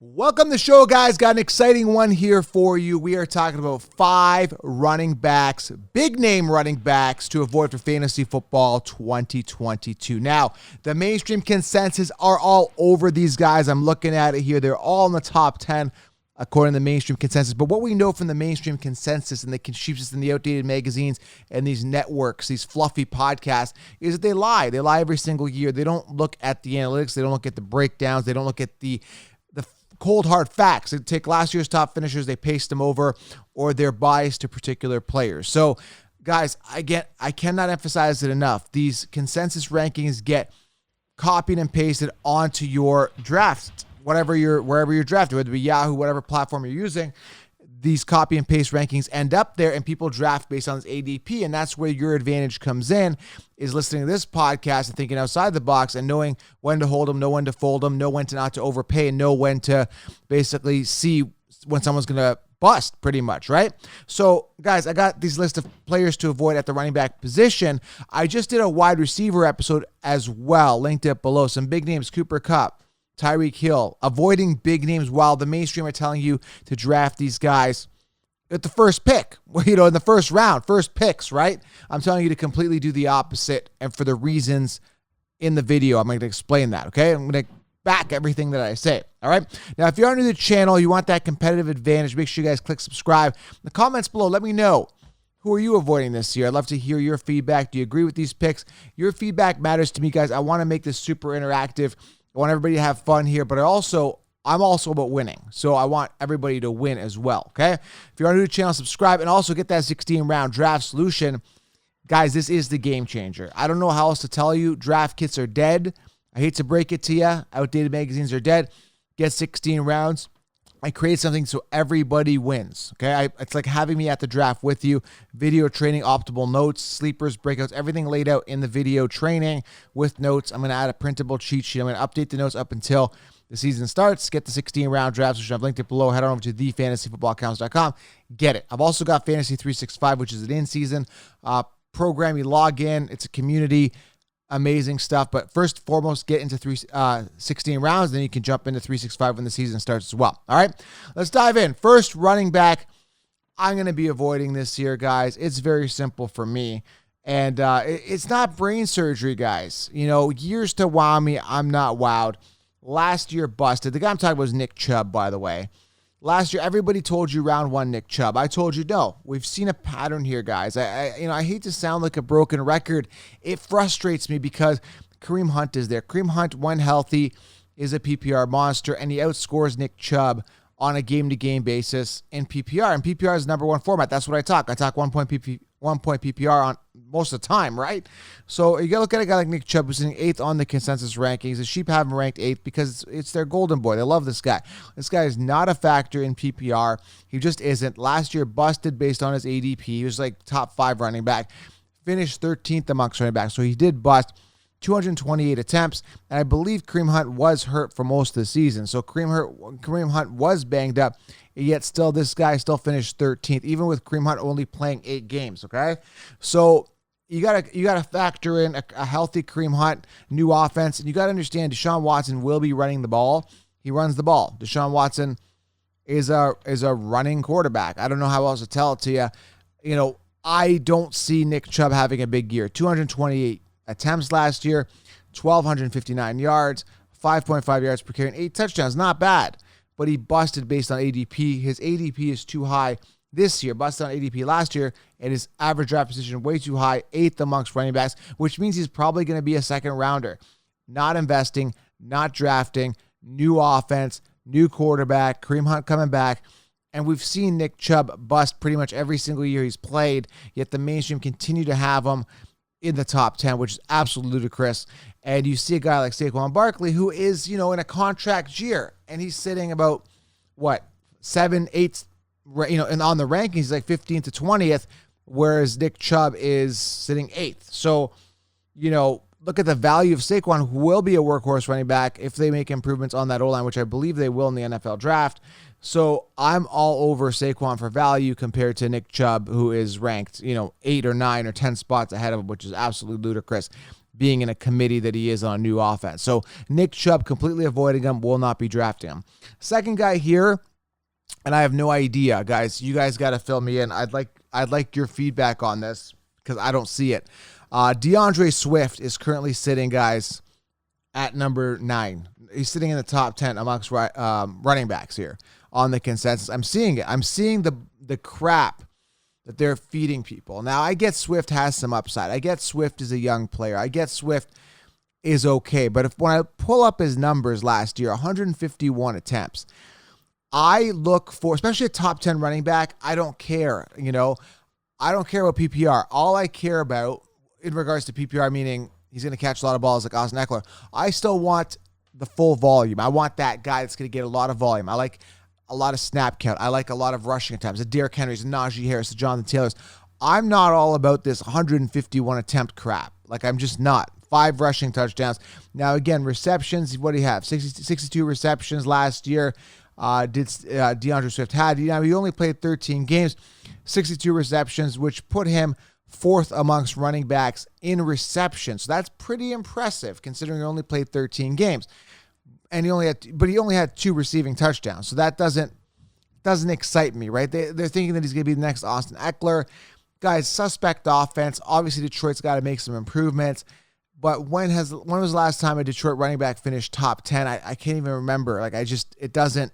Welcome to the show, guys. Got an exciting one here for you. We are talking about 5 running backs, big name running backs to avoid for fantasy football 2022. Now, the mainstream consensus are all over these guys. I'm looking at it here. They're all in the top 10 according to the mainstream consensus. But what we know from the mainstream consensus and the consensus in the outdated magazines and these networks, these fluffy podcasts, is that they lie. They lie every single year. They don't look at the analytics. They don't look at the breakdowns. They don't look at the cold hard facts. They take last year's top finishers, they paste them over, or they're biased to particular players. So, guys, again, I cannot emphasize it enough. These consensus rankings get copied and pasted onto your draft, wherever you're drafted, whether it be Yahoo, whatever platform you're using. These copy and paste rankings end up there, and people draft based on this ADP, and that's where your advantage comes in, is listening to this podcast and thinking outside the box and knowing when to hold them, know when to fold them, know when to not to overpay, and know when to basically see when someone's going to bust, pretty much, right? So, guys, I got these list of players to avoid at the running back position. I just did a wide receiver episode as well, linked it below. Some big names, Cooper Kupp, Tyreek Hill, avoiding big names while the mainstream are telling you to draft these guys at the first pick, in the first round, first picks, right? I'm telling you to completely do the opposite, and for the reasons in the video, I'm going to explain that, okay? I'm going to back everything that I say, all right? Now, if you're new to the channel, you want that competitive advantage, make sure you guys click subscribe. In the comments below, let me know, who are you avoiding this year? I'd love to hear your feedback. Do you agree with these picks? Your feedback matters to me, guys. I want to make this super interactive. I want everybody to have fun here, but I'm also about winning. So I want everybody to win as well, okay? If you're new to the channel, subscribe, and also get that 16-round draft solution. Guys, this is the game changer. I don't know how else to tell you. Draft kits are dead. I hate to break it to you. Outdated magazines are dead. Get 16 rounds. I create something so everybody wins, okay? It's like having me at the draft with you. Video training, optimal notes, sleepers, breakouts, everything laid out in the video training with notes. I'm going to add a printable cheat sheet. I'm going to update the notes up until the season starts. Get the 16-round drafts, which I've linked it below. Head on over to thefantasyfootballaccounts.com. Get it. I've also got Fantasy 365, which is an in-season program. You log in. It's a community. Amazing stuff. But first and foremost, get into 16 rounds. Then you can jump into 365 when the season starts as well. All right, let's dive in. First running back, I'm going to be avoiding this year, guys. It's very simple for me. And it's not brain surgery, guys. Years to wow me, I'm not wowed. Last year busted. The guy I'm talking about is Nick Chubb, by the way. Last year, everybody told you round 1 Nick Chubb. I told you no. We've seen a pattern here, guys. I hate to sound like a broken record. It frustrates me because Kareem Hunt is there. Kareem Hunt, when healthy, is a PPR monster, and he outscores Nick Chubb on a game-to-game basis in PPR. And PPR is the number one format. That's what I talk. I talk 1-point PPR on most of the time, right? So you got to look at a guy like Nick Chubb, who's sitting 8th on the consensus rankings. The Sheep have him ranked 8th because it's their golden boy. They love this guy. This guy is not a factor in PPR. He just isn't. Last year, busted based on his ADP. He was like top 5 running back. Finished 13th amongst running backs, so he did bust. 228 attempts, and I believe Kareem Hunt was hurt for most of the season. So Kareem Hunt was banged up, yet still this guy still finished 13th, even with Kareem Hunt only playing 8 games, okay? So you gotta factor in a healthy Kareem Hunt, new offense, and you gotta understand Deshaun Watson will be running the ball. He runs the ball. Deshaun Watson is a running quarterback. I don't know how else to tell it to you. I don't see Nick Chubb having a big year. 228 attempts last year, 1,259 yards, 5.5 yards per carry, and 8 touchdowns. Not bad, but he busted based on ADP. His ADP is too high this year. Busted on ADP last year, and his average draft position way too high, 8th amongst running backs, which means he's probably going to be a second rounder. Not investing, not drafting, new offense, new quarterback, Kareem Hunt coming back. And we've seen Nick Chubb bust pretty much every single year he's played, yet the mainstream continue to have him in the top 10, which is absolutely ludicrous. And you see a guy like Saquon Barkley, who is, in a contract year, and he's sitting about, 7, 8, and on the rankings, he's like 15th to 20th, whereas Nick Chubb is sitting 8th. So, look at the value of Saquon, who will be a workhorse running back if they make improvements on that O-line, which I believe they will in the NFL draft. So I'm all over Saquon for value compared to Nick Chubb, who is ranked, 8 or 9 or 10 spots ahead of him, which is absolutely ludicrous. being in a committee that he is on a new offense. So Nick Chubb, completely avoiding him, will not be drafting him. Second guy here, and I have no idea, guys. You guys got to fill me in. I'd like your feedback on this because I don't see it. DeAndre Swift is currently sitting, guys, at number 9. He's sitting in the top 10 amongst running backs here on the consensus. I'm seeing it. I'm seeing the crap that they're feeding people. Now, I get Swift has some upside. I get Swift is a young player. I get Swift is okay. But when I pull up his numbers last year, 151 attempts, I look for, especially a top 10 running back, I don't care. I don't care about PPR. All I care about in regards to PPR, meaning he's going to catch a lot of balls like Austin Eckler, I still want the full volume. I want that guy that's going to get a lot of volume. I like a lot of snap count. I like a lot of rushing attempts. The Derrick Henrys, the Najee Harris, the Jonathan Taylors. I'm not all about this 151 attempt crap. Like, I'm just not. 5 rushing touchdowns. Now, again, receptions, what do you have? 62 receptions last year. DeAndre Swift had. Now, he only played 13 games, 62 receptions, which put him 4th amongst running backs in reception. So that's pretty impressive considering he only played 13 games. And he only had 2 receiving touchdowns. So that doesn't excite me, right? They're thinking that he's going to be the next Austin Eckler. Guys, suspect offense. Obviously, Detroit's got to make some improvements. But when was the last time a Detroit running back finished top 10? I can't even remember. Like, it doesn't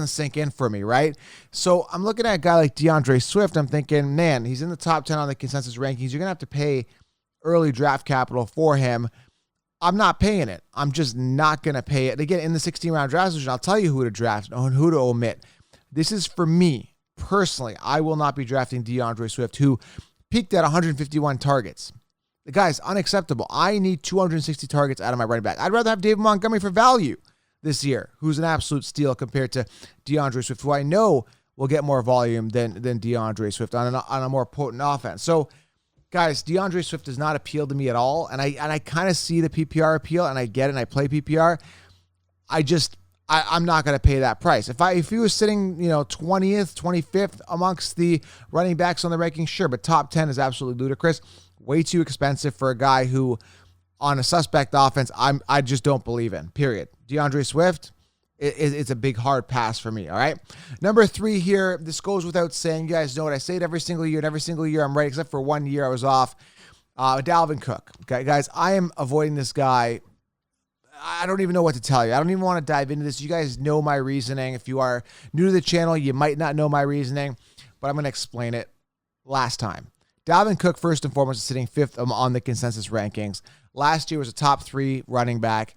sink in for me, right? So I'm looking at a guy like DeAndre Swift. I'm thinking, man, he's in the top 10 on the consensus rankings. You're going to have to pay early draft capital for him. I'm not paying it. I'm just not going to pay it. Again, in the 16-round draft decision, I'll tell you who to draft and who to omit. This is for me, personally. I will not be drafting DeAndre Swift, who peaked at 151 targets. The guy's unacceptable. I need 260 targets out of my running back. I'd rather have David Montgomery for value this year, who's an absolute steal compared to DeAndre Swift, who I know will get more volume than DeAndre Swift on a more potent offense. So, guys, DeAndre Swift does not appeal to me at all, and I kind of see the PPR appeal, and I get it, and I play PPR. I'm not going to pay that price. If he was sitting, 20th, 25th amongst the running backs on the ranking, sure, but top 10 is absolutely ludicrous. Way too expensive for a guy who, on a suspect offense, I just don't believe in, period. DeAndre Swift, it's a big hard pass for me, all right? Number 3 here, this goes without saying. You guys know it. I say it every single year, and every single year I'm right, except for 1 year I was off. Dalvin Cook. Okay, guys, I am avoiding this guy. I don't even know what to tell you. I don't even want to dive into this. You guys know my reasoning. If you are new to the channel, you might not know my reasoning, but I'm going to explain it last time. Dalvin Cook, first and foremost, is sitting 5th on the consensus rankings. Last year was a top 3 running back.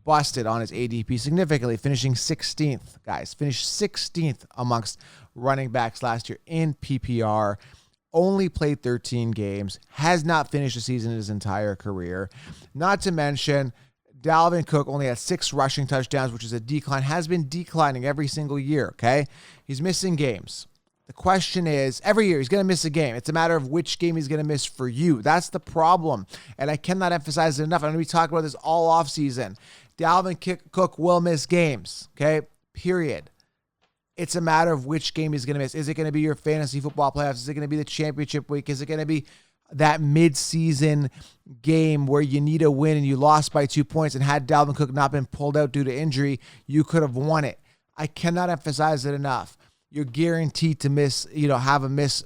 Busted on his ADP significantly, finishing 16th, guys. Finished 16th amongst running backs last year in PPR. Only played 13 games. Has not finished a season in his entire career. Not to mention, Dalvin Cook only had 6 rushing touchdowns, which is a decline. Has been declining every single year, okay? He's missing games. The question is, every year he's going to miss a game. It's a matter of which game he's going to miss for you. That's the problem, and I cannot emphasize it enough. I'm going to be talking about this all offseason. Dalvin Cook will miss games, okay? Period. It's a matter of which game he's going to miss. Is it going to be your fantasy football playoffs? Is it going to be the championship week? Is it going to be that mid-season game where you need a win and you lost by 2 points, and had Dalvin Cook not been pulled out due to injury, you could have won it? I cannot emphasize it enough. You're guaranteed to miss, have a miss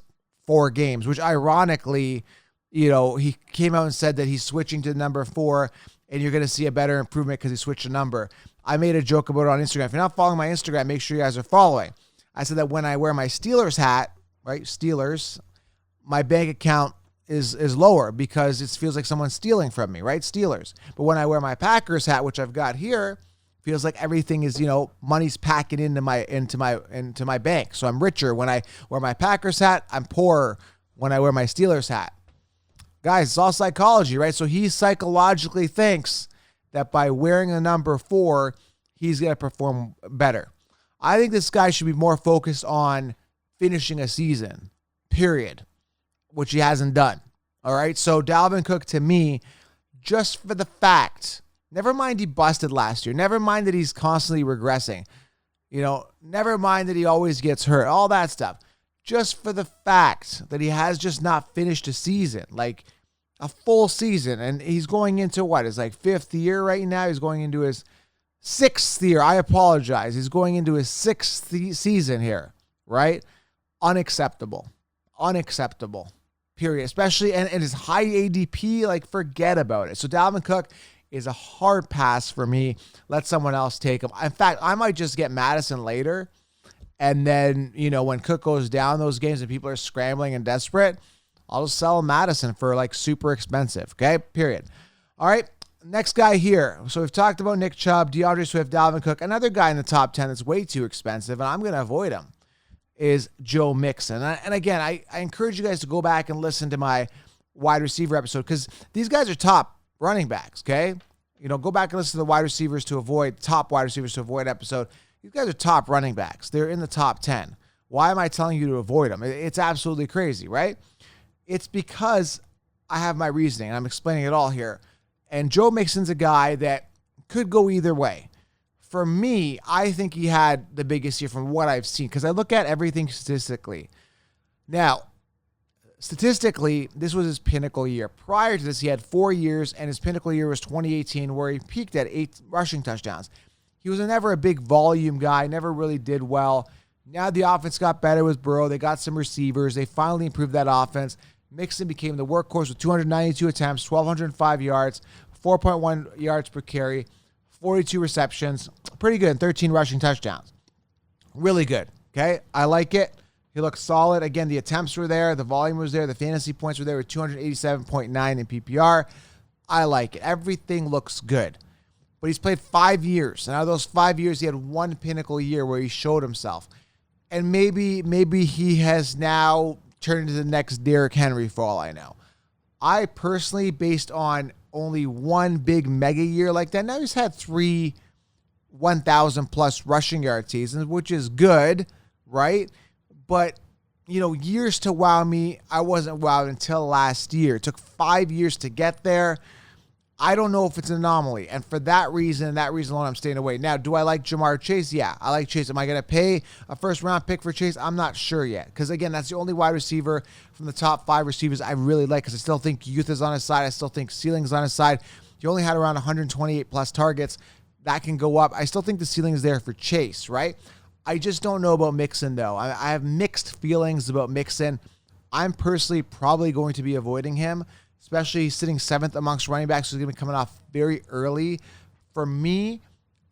4 games, which ironically, he came out and said that he's switching to number 4, and you're going to see a better improvement because he switched a number. I made a joke about it on Instagram. If you're not following my Instagram, make sure you guys are following. I said that when I wear my Steelers hat, right, Steelers, my bank account is lower because it feels like someone's stealing from me, right, Steelers. But when I wear my Packers hat, which I've got here, feels like everything is, money's packing into my bank. So I'm richer when I wear my Packers hat. I'm poorer when I wear my Steelers hat. Guys, it's all psychology, right? So he psychologically thinks that by wearing a number 4, he's going to perform better. I think this guy should be more focused on finishing a season, period, which he hasn't done. All right? So Dalvin Cook, to me, just for the fact, never mind he busted last year, never mind that he's constantly regressing, never mind that he always gets hurt, all that stuff. Just for the fact that he has just not finished a season. Like, a full season, and he's going into what is like 5th year right now. He's going into his 6th year. I apologize. He's going into his 6th season here, right? Unacceptable. Unacceptable. Period. Especially, and his high ADP, like, forget about it. So Dalvin Cook is a hard pass for me. Let someone else take him. In fact, I might just get Madison later, and then, when Cook goes down those games and people are scrambling and desperate, I'll just sell Madison for like super expensive. Okay, period. All right, next guy here. So we've talked about Nick Chubb, DeAndre Swift, Dalvin Cook. Another guy in the top 10 that's way too expensive, and I'm going to avoid him, is Joe Mixon. And again, I encourage you guys to go back and listen to my wide receiver episode, because these guys are top running backs, okay? Go back and listen to the top wide receivers to avoid episode. These guys are top running backs. They're in the top 10. Why am I telling you to avoid them? It's absolutely crazy, right? It's because I have my reasoning, and I'm explaining it all here. And Joe Mixon's a guy that could go either way. For me, I think he had the biggest year from what I've seen, because I look at everything statistically. Now, statistically, this was his pinnacle year. Prior to this, he had 4 years, and his pinnacle year was 2018, where he peaked at 8 rushing touchdowns. He was never a big volume guy, never really did well. Now the offense got better with Burrow. They got some receivers. They finally improved that offense. Mixon became the workhorse with 292 attempts, 1,205 yards, 4.1 yards per carry, 42 receptions. Pretty good, 13 rushing touchdowns. Really good, okay? I like it. He looks solid. Again, the attempts were there. The volume was there. The fantasy points were there with 287.9 in PPR. I like it. Everything looks good. But he's played 5 years. And out of those 5 years, he had one pinnacle year where he showed himself. And maybe he has now turned into the next Derrick Henry for all I know. I personally, based on only one big mega year like that, now he's had 3 1,000-plus rushing yard seasons, which is good, right? But, years to wow me, I wasn't wowed until last year. It took 5 years to get there. I don't know if it's an anomaly. And for that reason alone, I'm staying away. Now, do I like Jamar Chase? Yeah, I like Chase. Am I going to pay a first-round pick for Chase? I'm not sure yet. Because, again, that's the only wide receiver from the top 5 receivers I really like, because I still think youth is on his side. I still think ceiling is on his side. He only had around 128-plus targets. That can go up. I still think the ceiling is there for Chase, right? I just don't know about Mixon, though. I have mixed feelings about Mixon. I'm personally probably going to be avoiding him, especially sitting 7th amongst running backs. He's going to be coming off very early. For me,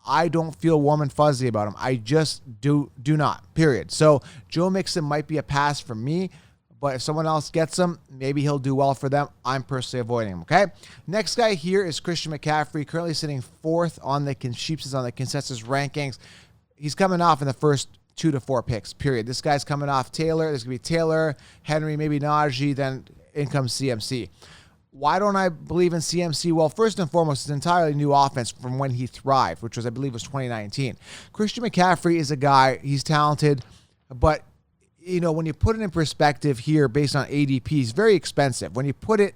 I don't feel warm and fuzzy about him. I just do not, period. So Joe Mixon might be a pass for me, but if someone else gets him, maybe he'll do well for them. I'm personally avoiding him, okay? Next guy here is Christian McCaffrey, currently sitting 4th on the consensus rankings. He's coming off in the first 2 to 4 picks, period. This guy's coming off Taylor. There's going to be Taylor, Henry, maybe Najee, then in comes CMC. Why don't I believe in CMC? Well, first and foremost, it's an entirely new offense from when he thrived, which was, I believe, was 2019. Christian McCaffrey is a guy, he's talented, but, when you put it in perspective here based on ADP, he's very expensive. When you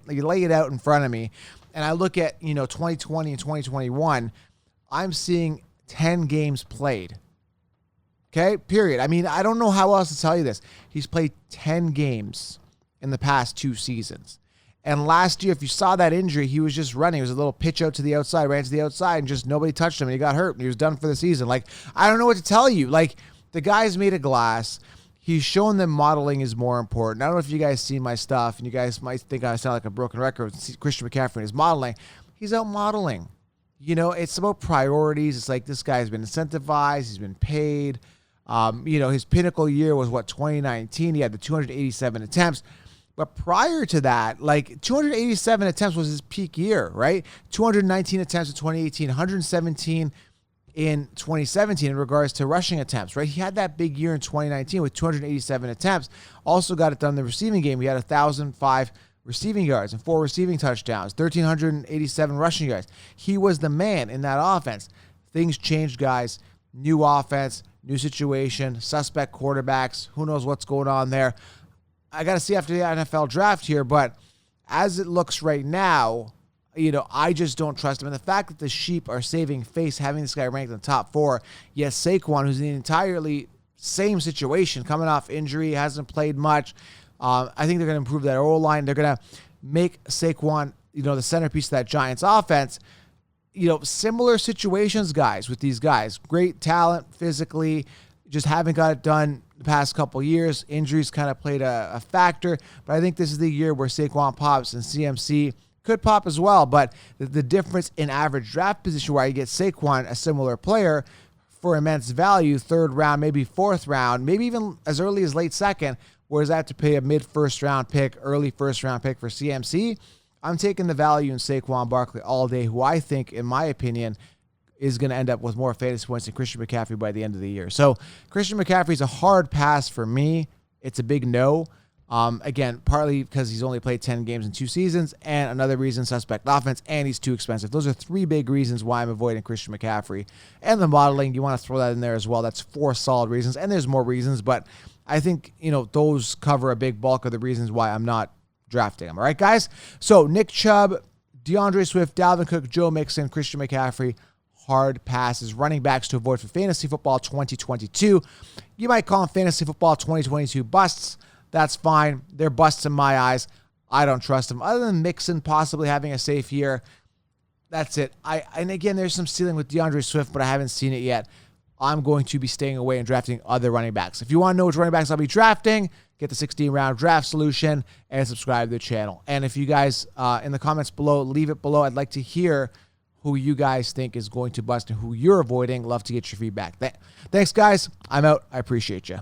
lay it out in front of me, and I look at, 2020 and 2021, I'm seeing 10 games played. Okay, period. I mean, I don't know how else to tell you this. He's played 10 games in the past 2 seasons. And last year, if you saw that injury, he was just running. It was a little pitch out to the outside, ran to the outside, and just nobody touched him, and he got hurt, and he was done for the season. Like, I don't know what to tell you. Like, the guy's made of glass. He's shown that modeling is more important. I don't know if you guys see my stuff, and you guys might think I sound like a broken record with Christian McCaffrey and his modeling. He's out modeling. It's about priorities. It's like this guy's been incentivized. He's been paid. His pinnacle year was, 2019. He had the 287 attempts. But prior to that, 287 attempts was his peak year, right? 219 attempts in 2018, 117 in 2017 in regards to rushing attempts, right? He had that big year in 2019 with 287 attempts. Also got it done in the receiving game. He had 1,005 receiving yards and 4 receiving touchdowns, 1,387 rushing yards. He was the man in that offense. Things changed, guys. New offense, new situation, suspect quarterbacks. Who knows what's going on there? I got to see after the NFL draft here, but as it looks right now, I just don't trust him. And the fact that the sheep are saving face, having this guy ranked in the top 4, yes, Saquon, who's in the entirely same situation, coming off injury, hasn't played much. I think they're going to improve that O-line. They're going to make Saquon, the centerpiece of that Giants offense. Similar situations, guys, with these guys. Great talent physically, just haven't got it done the past couple years. Injuries kind of played a factor, but I think this is the year where Saquon pops and CMC could pop as well. But the difference in average draft position where you get Saquon, a similar player, for immense value, third round, maybe fourth round, maybe even as early as late second, whereas I have to pay a mid-first round pick, early first-round pick for CMC. I'm taking the value in Saquon Barkley all day, who I think, in my opinion, is going to end up with more fantasy points than Christian McCaffrey by the end of the year. So Christian McCaffrey is a hard pass for me. It's a big no. Again, partly because he's only played 10 games in 2 seasons, and another reason, suspect offense, and he's too expensive. Those are 3 big reasons why I'm avoiding Christian McCaffrey. And the modeling, you want to throw that in there as well. That's 4 solid reasons, and there's more reasons, but I think, those cover a big bulk of the reasons why I'm not drafting him. All right, guys? So Nick Chubb, DeAndre Swift, Dalvin Cook, Joe Mixon, Christian McCaffrey, hard passes, running backs to avoid for fantasy football 2022. You might call them fantasy football 2022 busts. That's fine. They're busts in my eyes. I don't trust them. Other than Mixon possibly having a safe year, that's it. And again, there's some ceiling with DeAndre Swift, but I haven't seen it yet. I'm going to be staying away and drafting other running backs. If you want to know which running backs I'll be drafting, get the 16-round draft solution and subscribe to the channel. And if you guys, in the comments below, leave it below. I'd like to hear who you guys think is going to bust and who you're avoiding. Love to get your feedback. Thanks, guys. I'm out. I appreciate you.